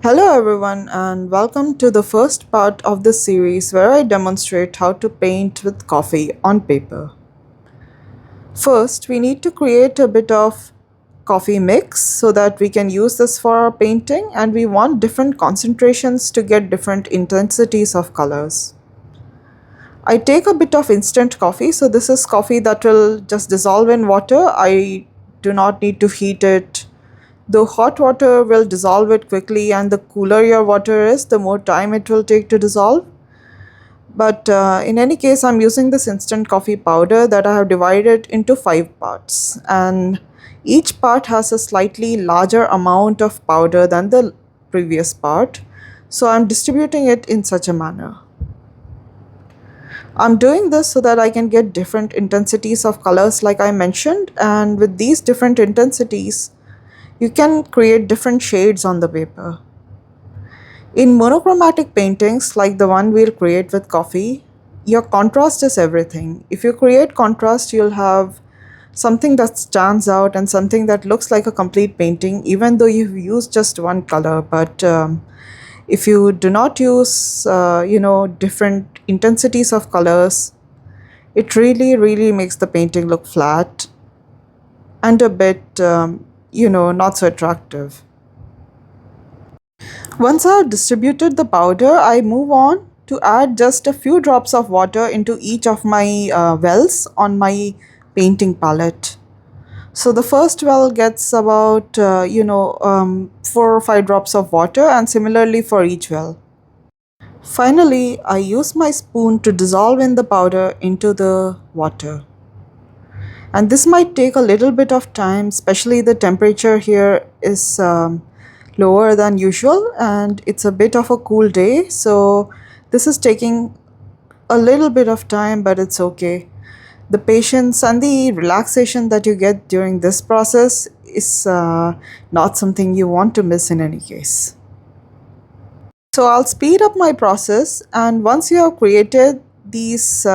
Hello everyone and welcome to the first part of this series where I demonstrate how to paint with coffee on paper. First, we need to create a bit of coffee mix so that we can use this for our painting, and we want different concentrations to get different intensities of colors. I take a bit of instant coffee, so this is coffee that will just dissolve in water. I do not need to heat it. Though hot water will dissolve it quickly, and the cooler your water is, the more time it will take to dissolve. But in any case, I'm using this instant coffee powder that I have divided into 5 parts. And each part has a slightly larger amount of powder than the previous part. So I'm distributing it in such a manner. I'm doing this so that I can get different intensities of colors like I mentioned, and with these different intensities, you can create different shades on the paper. In monochromatic paintings like the one we'll create with coffee, your contrast is everything. If you create contrast, you'll have something that stands out and something that looks like a complete painting, even though you've used just one color. But if you do not use, different intensities of colors, it really makes the painting look flat and a bit, not so attractive. Once I have distributed the powder, I move on to add just a few drops of water into each of my wells on my painting palette. So the first well gets about 4 or 5 drops of water, and similarly for each well. Finally, I use my spoon to dissolve in the powder into the water. And this might take a little bit of time, especially the temperature here is lower than usual and it's a bit of a cool day, so this is taking a little bit of time, but it's okay. The patience and the relaxation that you get during this process is not something you want to miss in any case. So I'll speed up my process, and once you have created these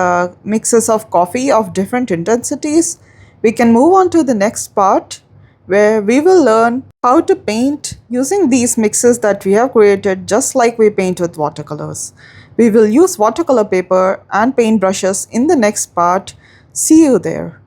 mixes of coffee of different intensities, we can move on to the next part where we will learn how to paint using these mixes that we have created, just like we paint with watercolors. We will use watercolor paper and paint brushes in the next part. See you there.